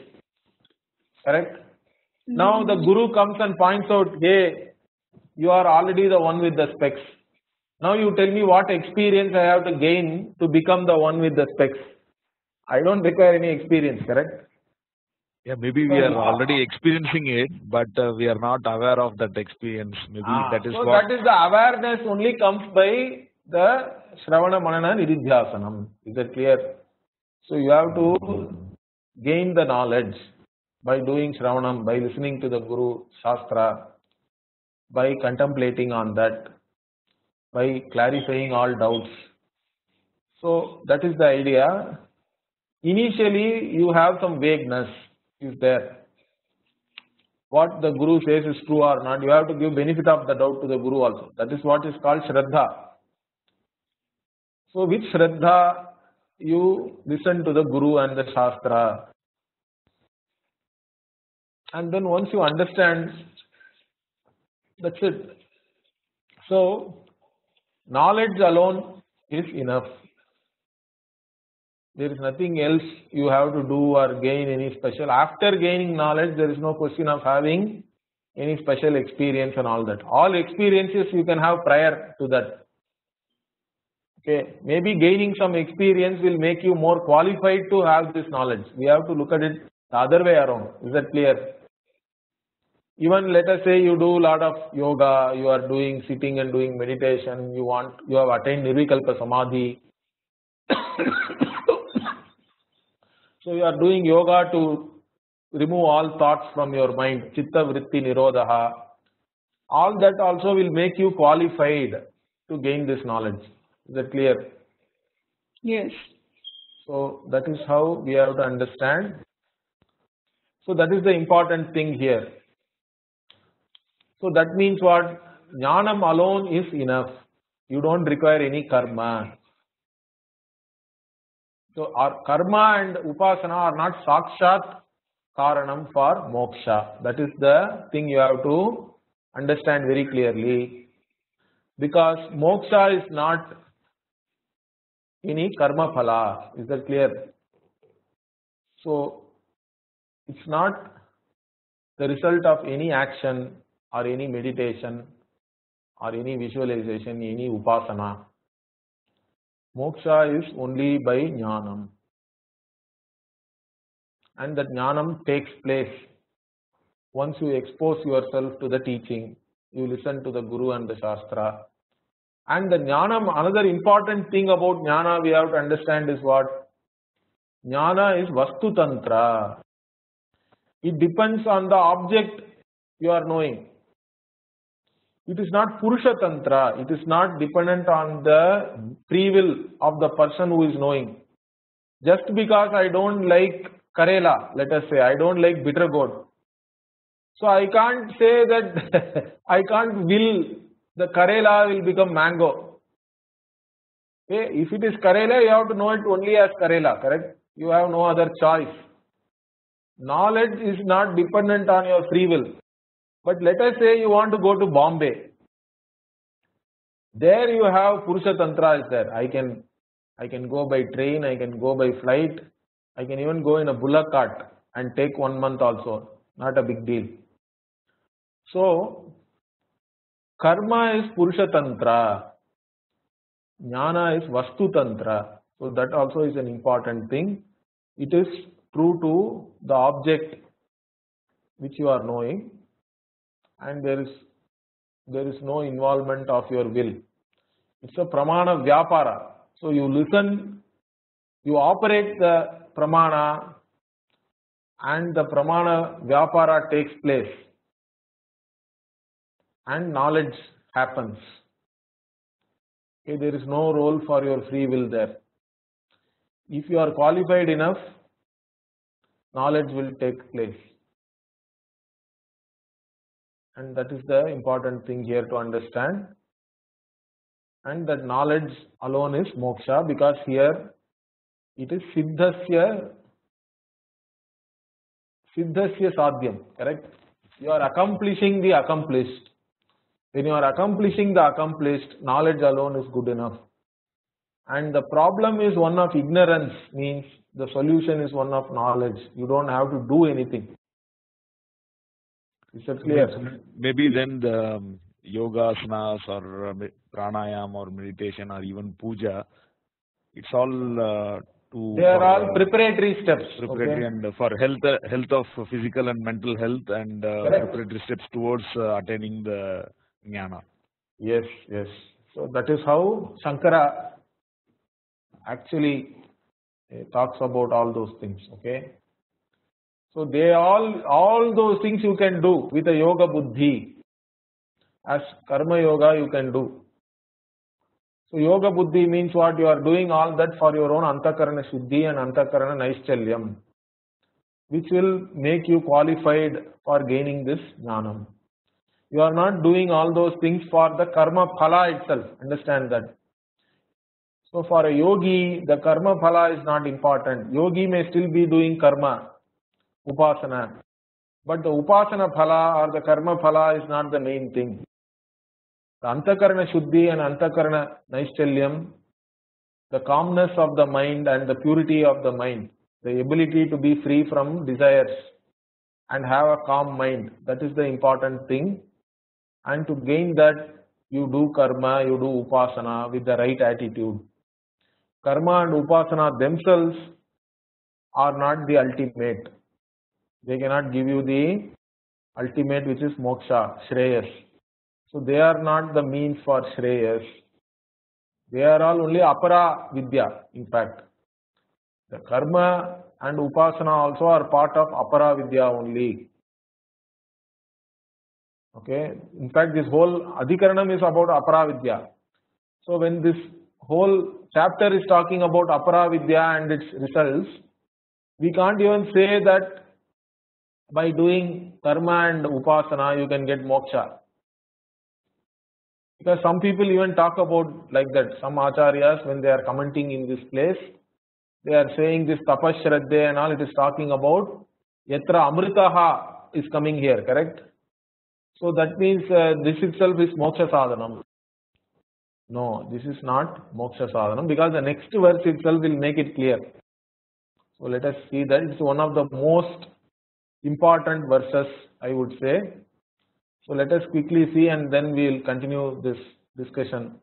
Correct? Now the Guru comes and points out, hey, you are already the one with the specs. Now you tell me what experience I have to gain to become the one with the specs. I don't require any experience, correct? Yeah, maybe we are already experiencing it, but we are not aware of that experience. Maybe that is so what. That is the awareness only comes by the Shravana Manana Nididhyasanam. Is that clear? So you have to gain the knowledge by doing Shravanam, by listening to the Guru Shastra, by contemplating on that, by clarifying all doubts. So that is the idea. Initially you have some vagueness is there. What the Guru says is true or not, you have to give benefit of the doubt to the Guru also. That is what is called Shraddha. So with Shraddha, you listen to the Guru and the Shastra. And then once you understand, that's it. So, knowledge alone is enough. There is nothing else you have to do or gain any special. After gaining knowledge, there is no question of having any special experience and all that. All experiences you can have prior to that. Okay, maybe gaining some experience will make you more qualified to have this knowledge. We have to look at it the other way around. Is that clear? Even let us say you do a lot of yoga, you are doing sitting and doing meditation, you have attained Nirvikalpa Samadhi. So you are doing yoga to remove all thoughts from your mind, Chitta Vritti Nirodha. All that also will make you qualified to gain this knowledge. Is that clear? Yes. So that is how we have to understand. So that is the important thing here. So that means what? Jnanam alone is enough. You don't require any karma. So our karma and upasana are not sakshat karanam for moksha. That is the thing you have to understand very clearly. Because moksha is not any karma phala. Is that clear? So it's not the result of any action or any meditation or any visualization, any upasana. Moksha is only by jnanam. And that jnanam takes place once you expose yourself to the teaching, you listen to the Guru and the Shastra, And the jnana, another important thing about jnana we have to understand is what? Jnana is vastu tantra. It depends on the object you are knowing. It is not purusha tantra. It is not dependent on the free will of the person who is knowing. Just because I don't like Karela, let us say, I don't like bitter gourd. So I can't say that I can't will the Karela will become mango. Okay? If it is Karela, you have to know it only as Karela, correct? You have no other choice. Knowledge is not dependent on your free will. But let us say you want to go to Bombay. There you have Purusha Tantra is there. I can go by train, I can go by flight, I can even go in a bullock cart and take 1 month also. Not a big deal. So, karma is Purusha Tantra. Jnana is Vastu Tantra. So that also is an important thing. It is true to the object which you are knowing, and there is no involvement of your will. It's a pramana vyapara. So you listen, you operate the pramana, and the pramana vyapara takes place, and knowledge happens. Okay, there is no role for your free will there. If you are qualified enough, knowledge will take place. And that is the important thing here to understand. And that knowledge alone is moksha, because here it is siddhasya sadhyam, correct? You are accomplishing the accomplished. When you are accomplishing the accomplished, knowledge alone is good enough. And the problem is one of ignorance, means the solution is one of knowledge. You don't have to do anything. Is that clear? Maybe then the yoga asanas or pranayam or meditation or even puja, it's all they are all preparatory steps. Preparatory, okay? And for health of physical and mental health, and preparatory steps towards attaining the jnana. Yes, yes. So that is how Shankara actually talks about all those things. Okay. So they all those things you can do with a yoga buddhi. As karma yoga you can do. So yoga buddhi means what? You are doing all that for your own antakarana shuddhi and antakarana naischalyam, which will make you qualified for gaining this jnanam. You are not doing all those things for the karma phala itself. Understand that. So for a yogi, the karma phala is not important. Yogi may still be doing karma, upasana, but the upasana phala or the karma phala is not the main thing. The antakarana shuddhi and antakarana naischalyam, the calmness of the mind and the purity of the mind, the ability to be free from desires and have a calm mind, that is the important thing. And to gain that, you do karma, you do upasana with the right attitude. Karma and upasana themselves are not the ultimate. They cannot give you the ultimate, which is moksha, shreyas. So they are not the means for shreyas. They are all only apara vidya, in fact. The karma and upasana also are part of apara vidya only. Okay. In fact, this whole adhikaranam is about apara vidya. So when this whole chapter is talking about apara vidya and its results, we can't even say that by doing karma and upasana you can get moksha. Because some people even talk about like that. Some acharyas, when they are commenting in this place, they are saying this tapashraddha and all, it is talking about yatra amritaha is coming here, correct? So that means this itself is moksha sadhanam. No, this is not moksha sadhanam, because the next verse itself will make it clear. So let us see that. It's one of the most important verses, I would say. So let us quickly see and then we will continue this discussion.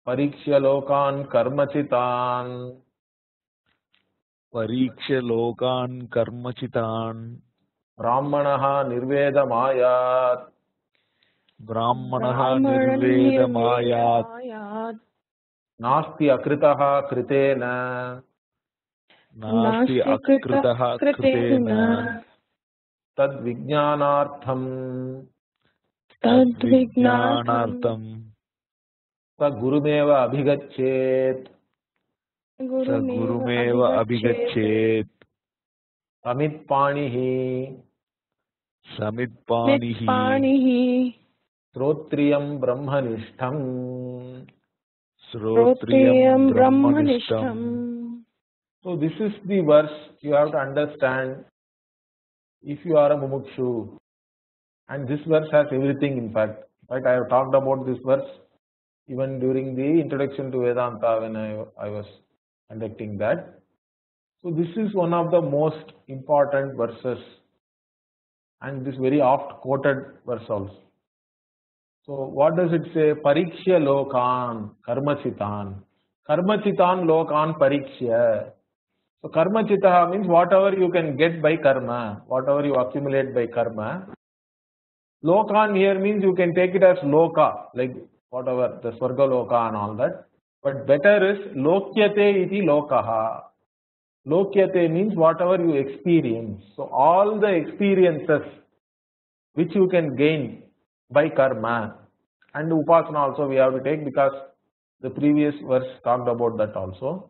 Pariksha lokan karmachitan. Pariksha lokan karmachitan. Brahmanaha nirvedamayat. Brahmanaha nirvedamayat. Nasti akritaha kritena. Nasti akritaha kritena. Tad vijnanartham. Sa gurumeva abhigachet. Samit panihi. Srotriyam brahmanishtham. So this is the verse you have to understand if you are a mumukshu. And this verse has everything in fact. I have talked about this verse even during the introduction to Vedanta when I was conducting that. So this is one of the most important verses and this very oft quoted verse also. So what does it say? Parikshya lokan karmachitan. Karmachitan lokan parikshya. So karmachita means whatever you can get by karma, whatever you accumulate by karma. Lokan here means you can take it as loka, like whatever, the swarga loka and all that. But better is lokyate iti lokaha. Lokyate means whatever you experience. So all the experiences which you can gain by karma, and upasana also we have to take because the previous verse talked about that also.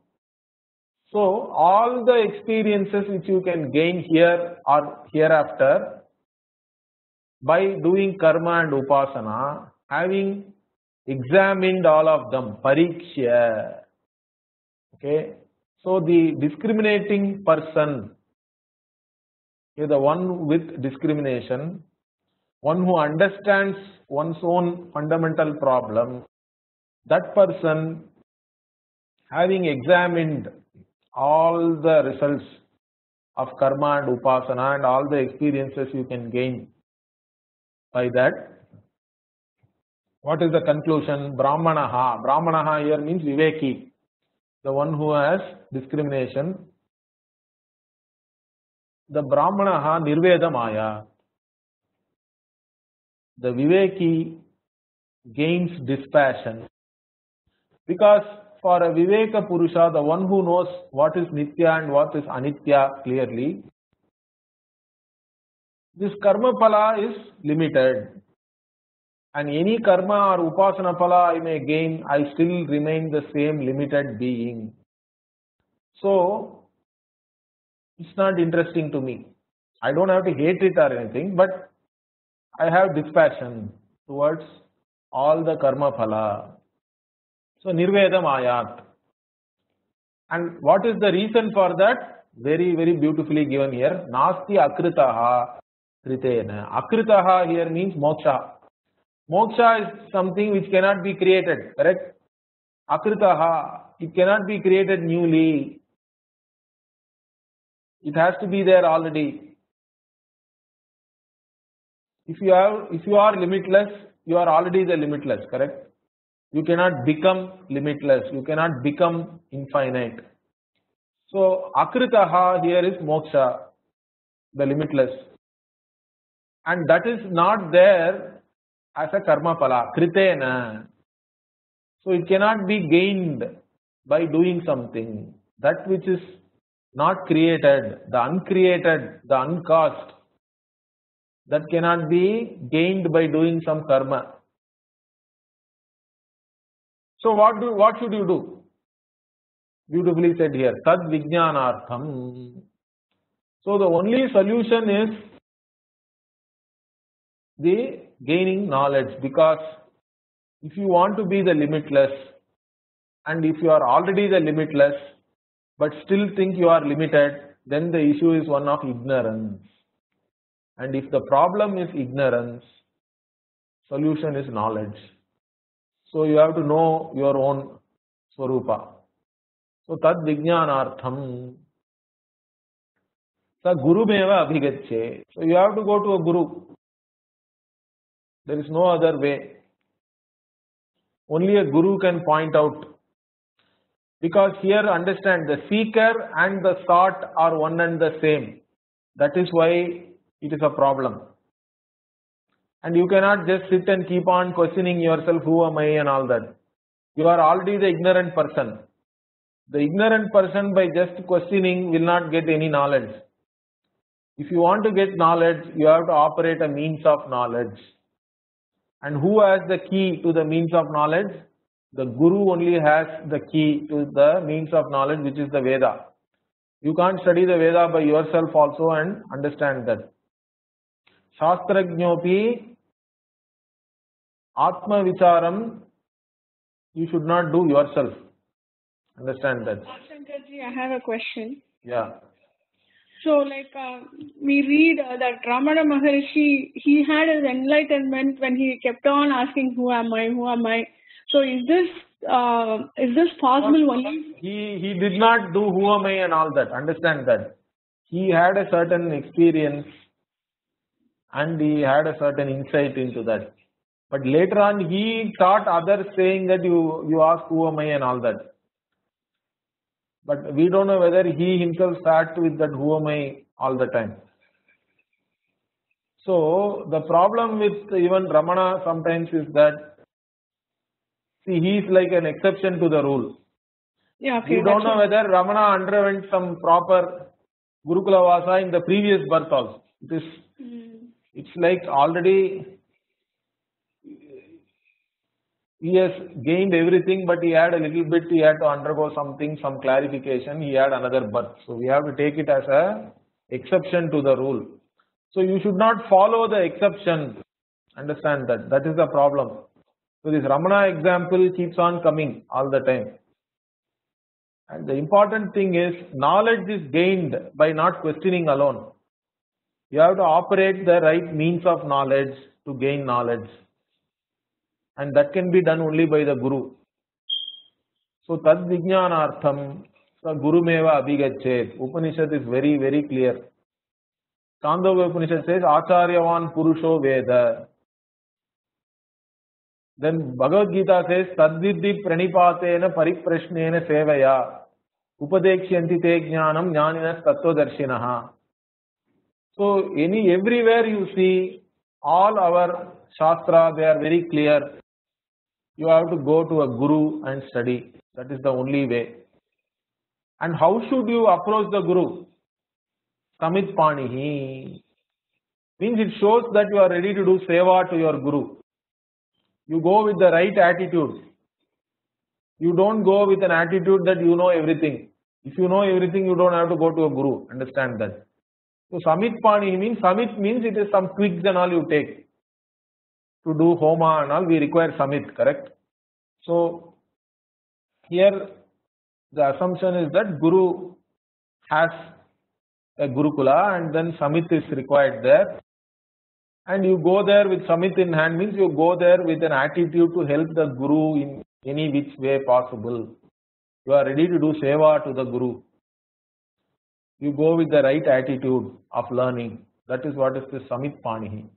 So all the experiences which you can gain here or hereafter by doing karma and upasana, having examined all of them, parikshya. Okay, so the discriminating person is the one with discrimination, one who understands one's own fundamental problem. That person, having examined all the results of karma and upasana and all the experiences you can gain by that, what is the conclusion? Brahmanaha. Brahmanaha here means viveki, the one who has discrimination. The Brahmanaha nirvedamaya. The viveki gains dispassion. Because for a viveka purusha, the one who knows what is nitya and what is anitya clearly, this karma phala is limited. And any karma or upasana phala I may gain, I still remain the same limited being. So, it's not interesting to me. I don't have to hate it or anything, but I have dispassion towards all the karma phala. So, nirvedam ayat. And what is the reason for that? Very, very beautifully given here. Nasti akritaha kritena. Akritaha here means moksha. Moksha is something which cannot be created, correct? Akritaha, it cannot be created newly. It has to be there already. If you are limitless, you are already the limitless, correct? You cannot become limitless. You cannot become infinite. So akritaha here is moksha, the limitless, and that is not there as a karma phala, kritena. So it cannot be gained by doing something. That which is not created, the uncreated, the uncaused, that cannot be gained by doing some karma. So what should you do? Beautifully said here, tad vijnanartham. So the only solution is the gaining knowledge, because if you want to be the limitless, and if you are already the limitless but still think you are limited, then the issue is one of ignorance. And if the problem is ignorance, solution is knowledge. So you have to know your own swarupa. So tad vijnanartham sa gurumeva abhigacche. So you have to go to a guru. There is no other way. Only a guru can point out. Because here understand, the seeker and the sought are one and the same. That is why it is a problem. And you cannot just sit and keep on questioning yourself, who am I and all that. You are already the ignorant person. The ignorant person, by just questioning, will not get any knowledge. If you want to get knowledge, you have to operate a means of knowledge. And who has the key to the means of knowledge? The Guru only has the key to the means of knowledge, which is the Veda. You can't study the Veda by yourself also and understand that. Shastrajñopi Atma Vicharam, you should not do yourself. Understand that. Shankarji, I have a question. Yeah. So, like we read that Ramana Maharishi, he had his enlightenment when he kept on asking, "Who am I? Who am I?" So, is this possible only? He did not do who am I and all that. Understand that. He had a certain experience and he had a certain insight into that. But later on, he taught others, saying that you ask who am I and all that. But we don't know whether he himself sat with that who am I all the time. So the problem with even Ramana sometimes is that, see, he is like an exception to the rule. Yeah, okay. We don't know whether Ramana underwent some proper Gurukula Vasa in the previous birth also. It's like already he has gained everything, but he had a little bit, he had to undergo something, some clarification, he had another birth. So we have to take it as a exception to the rule. So you should not follow the exception. Understand that. That is the problem. So this Ramana example keeps on coming all the time. And the important thing is, knowledge is gained by not questioning alone. You have to operate the right means of knowledge to gain knowledge. And that can be done only by the Guru. So tad vijnanartham sa gurumeva abhigachet. Upanishad is very, very clear. Khandogya Upanishad says acharyavan purusho veda. Then Bhagavad Gita says tadvidhi pranipatena pariprashnena sevaya upadekshyanti te jnanam jnaninas tattvadarshinaha. So everywhere you see all our Shastra, they are very clear. You have to go to a Guru and study. That is the only way. And how should you approach the Guru? Samit Panihi. Means it shows that you are ready to do seva to your Guru. You go with the right attitude. You don't go with an attitude that you know everything. If you know everything, you don't have to go to a Guru. Understand that. So Samit Panihi means it is some twigs and all you take. To do homa and all, we require Samit, correct? So here the assumption is that Guru has a Gurukula and then Samit is required there. And you go there with Samit in hand, means you go there with an attitude to help the Guru in any which way possible. You are ready to do seva to the Guru. You go with the right attitude of learning. That is what is the Samit Panihi.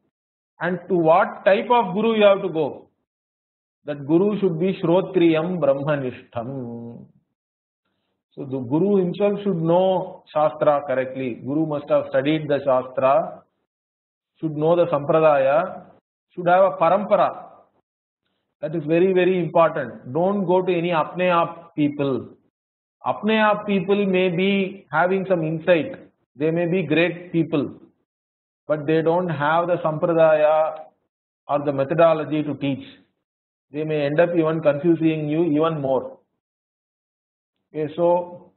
And to what type of Guru you have to go? That Guru should be Shrotriyam Brahmanishtham. So the Guru himself should know Shastra correctly. Guru must have studied the Shastra, should know the Sampradaya, should have a Parampara. That is very, very important. Don't go to any Apne Aap people. Apne Aap people may be having some insight. They may be great people. But they don't have the sampradaya or the methodology to teach. They may end up even confusing you even more. Okay, so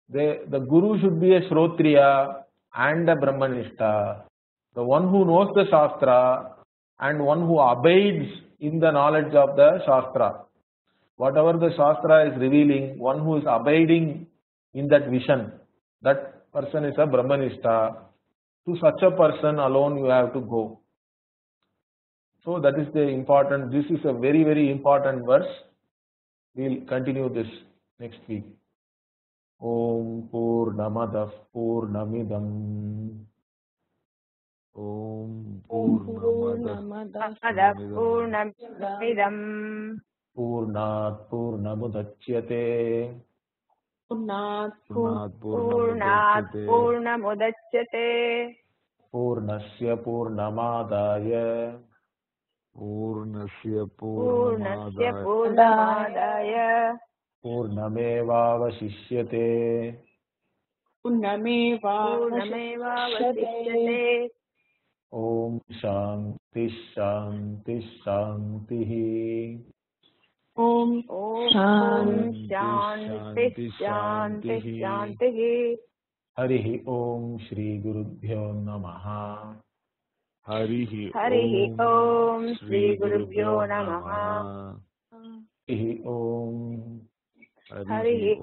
the Guru should be a Shrotriya and a Brahmanishta. The one who knows the Shastra and one who abides in the knowledge of the Shastra. Whatever the Shastra is revealing, one who is abiding in that vision, that person is a Brahmanishta. To such a person alone you have to go. So that is the important, this is a very, very important verse. We will continue this next week. Om Purnamadah Purnamidam. Om Purnamadah Purnamidam. Purnat Purnamudachyate. Purnat Purnamudachyate. पूर्णस्य पूर्णमादाय पूर्णस्य पूर्णस्य पूर्णमादाय पूर्णमादाय पूर्णमेवावशिष्यते पूर्णमेवावशिष्यते। ॐ शान्ति शान्ति शान्तिः। Om ॐ शान्ति शान्ति शान्ति शान्तिः। हरिः ॐ श्रीगुरुभ्यो नमः। हरिः ॐ श्रीगुरुभ्यो नमः। हरिः ॐ हरिः ॐ